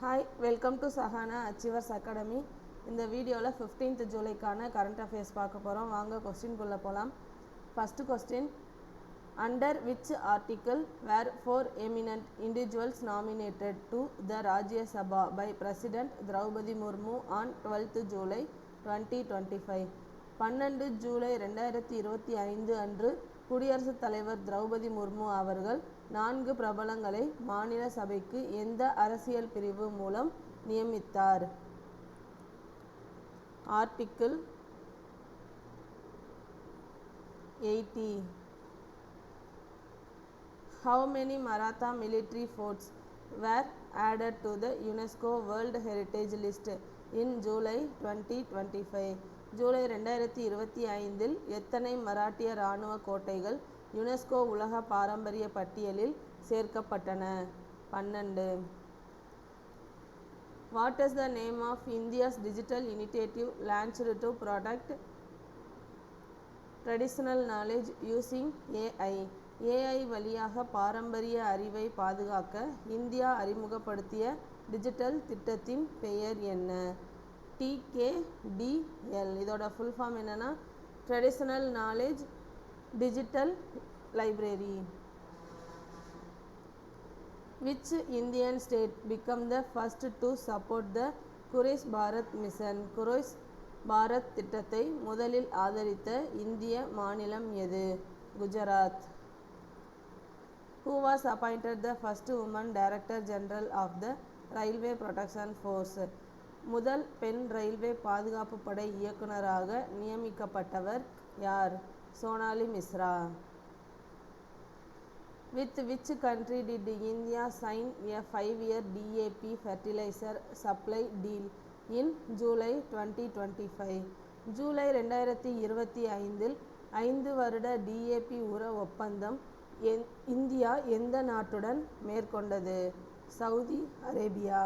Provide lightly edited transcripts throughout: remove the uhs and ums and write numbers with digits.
Hi, welcome to Sahana achievers academy. இந்த வீடியோவில் 15th ஜூலைக்கான current affairs பார்க்க போகிறோம். வாங்க கொஸ்டின்குள்ளே போகலாம். First question, under which article were 4 eminent individuals nominated to the Rajya Sabha by President Draupadi Murmu on 12th July 2025? 12 July 2025 அன்று குடியரசுத் தலைவர் திரௌபதி முர்மு அவர்கள் 4 பிரபலங்களை மாநில சபைக்கு எந்த அரசியல் பிரிவு மூலம் நியமித்தார்? Article 80. How many Maratha military forts were added to the UNESCO World Heritage List in July 2025? July 2025 எத்தனை மராட்டிய இராணுவ கோட்டைகள் யுனெஸ்கோ உலக பாரம்பரிய பட்டியலில் சேர்க்கப்பட்டன? 12. What is the name of India's digital initiative launched to protect traditional knowledge using AI? AI வழியாக பாரம்பரிய அறிவை பாதுகாக்க இந்தியா அறிமுகப்படுத்திய டிஜிட்டல் திட்டத்தின் பெயர் என்ன? TKDL. இதோட ஃபுல் ஃபார்ம் என்னென்னா traditional knowledge digital library. Which Indian state became the first to support the Quraysh Bharat mission? Quraysh Bharat திட்டத்தை முதலில் ஆதரித்த இந்திய மாநிலம் எது? Gujarat. Who was appointed the first woman Director General of the Railway Protection Force? முதல் பெண் ரயில்வே பாதுகாப்பு படை இயக்குநராக நியமிக்கப்பட்டவர் யார்? Sonali Mishra. With which country did India sign a 5-year DAP fertilizer supply deal in July 2025? July 2025 5 வருட DAP உர ஒப்பந்தம் இந்தியா எந்த நாட்டுடன் மேற்கொண்டது? Saudi Arabia.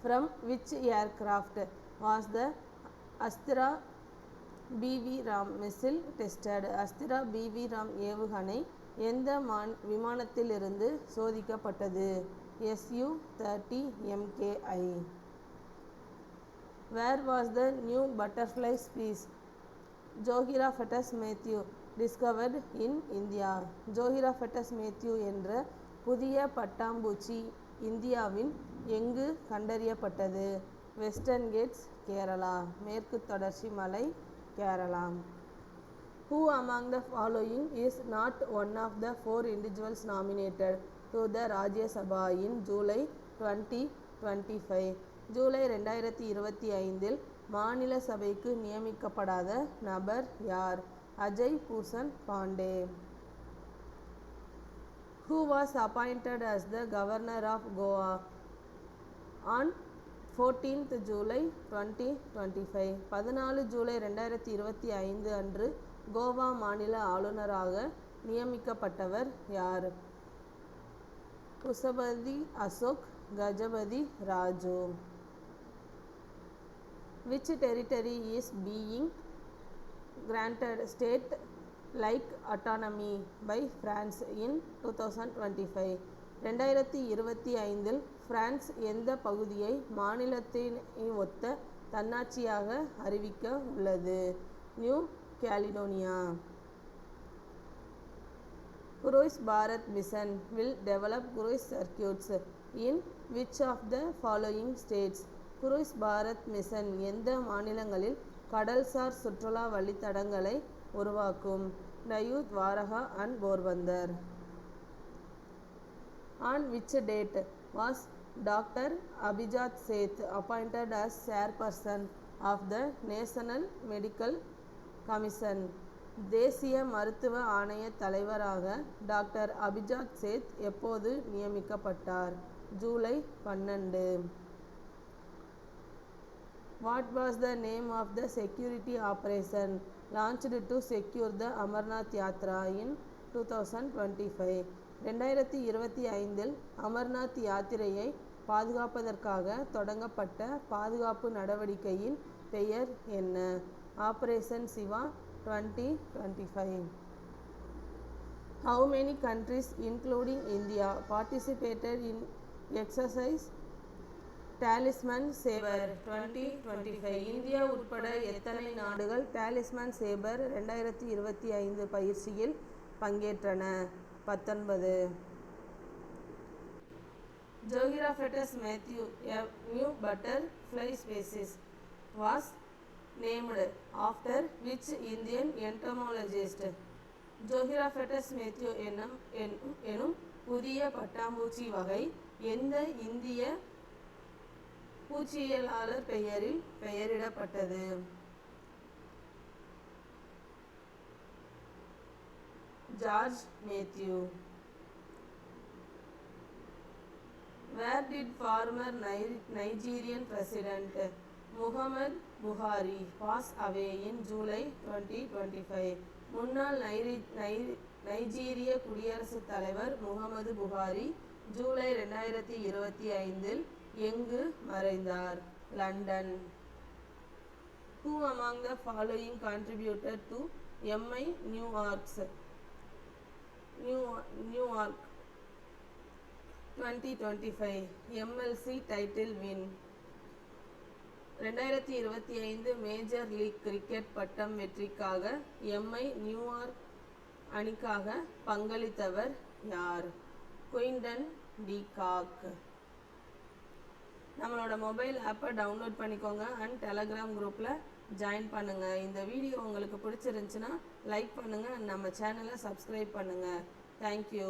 From which aircraft was the Astra BV Ram missile tested? Astra BV Ram ஏவுகணை எந்த விமானத்திலிருந்து சோதிக்கப்பட்டது? Su-30 MKI. Where was the new butterfly species Zohiraphatus matthew discovered in India? Zohiraphatus matthew என்ற புதிய பட்டாம்பூச்சி இந்தியாவின் எங்கு கண்டறியப்பட்டது? Western ghats, Kerala. மேற்கு தொடர்ச்சி மலை, Kerala. Who among the following is not one of the 4 individuals nominated to the Rajya Sabha in July 2025? July 2025 மாநில சபைக்கு நியமிக்கப்படாத நபர் யார்? Ajay Bhushan Pandey. Who was appointed as the Governor of Goa on 14th July 2025? 14 July 2025 அன்று கோவா மாநில ஆளுநராக நியமிக்கப்பட்டவர் யார்? குசபதி Ashok Gajapathi Raju. Which territory is being granted state like autonomy by France in 2025? 2025 France எந்த பகுதியை மாநிலத்தினை ஒத்த தன்னாட்சியாக அறிவிக்க உள்ளது? New Caledonia. Cruise Bharat mission will develop cruise circuits in which of the following states? Cruise Bharat mission எந்த மாநிலங்களில் கடல்சார் சுற்றுலா வழித்தடங்களை உருவாக்கும்? Diu, Dwarka and Porbandar. On which date was Dr. Abhijat Seth appointed as chairperson of the National Medical Commission? தேசிய மருத்துவ ஆணைய தலைவராக டாக்டர் அபிஜாத் சேத் எப்போது நியமிக்கப்பட்டார்? July 12. What was the name of the security operation launched to secure the Amarnath Yatra in 2025? 2025 Amarnath யாத்திரையை பாதுகாப்பதற்காக தொடங்கப்பட்ட பாதுகாப்பு நடவடிக்கையின் பெயர் என்ன? Operation Shiva 2025. How many countries including India participated in exercise talisman sabre 2025. India உட்பட எத்தனை நாடுகள் டாலிஸ்மன் சேவர் 2025 பயிற்சியில் பங்கேற்றன? 19. Zogira fetus Matthew, a new butterfly species, was named after which Indian entomologist? Zogira fetus Matthew எனும் புதிய பட்டாம்பூச்சி வகை எந்த இந்திய பூச்சியியலாளர் பெயரில் பெயரிடப்பட்டது? George Mathew. Where did former Nigerian President Muhammad Buhari pass away in July 2025? முன்னாள் நைஜீரிய குடியரசுத் தலைவர் முகமது புகாரி ஜூலை 2025 எங்கு மறைந்தார்? London. Who among the following contributed to MI New York 2025 MLC title win? 2025 Major League Cricket பட்டம் வெற்றிக்காக MI நியூயார்க் அணிக்காக பங்களித்தவர் யார்? Quinton de Kock. நம்மளோட மொபைல் ஆப்பை டவுன்லோட் பண்ணிக்கோங்க அண்ட் டெலகிராம் குரூப்பில் ஜாயின் பண்ணுங்கள். இந்த வீடியோ உங்களுக்கு பிடிச்சிருந்துச்சுன்னா லைக் பண்ணுங்கள் அண்ட் நம்ம சேனலை சப்ஸ்கிரைப் பண்ணுங்கள். தேங்க்யூ.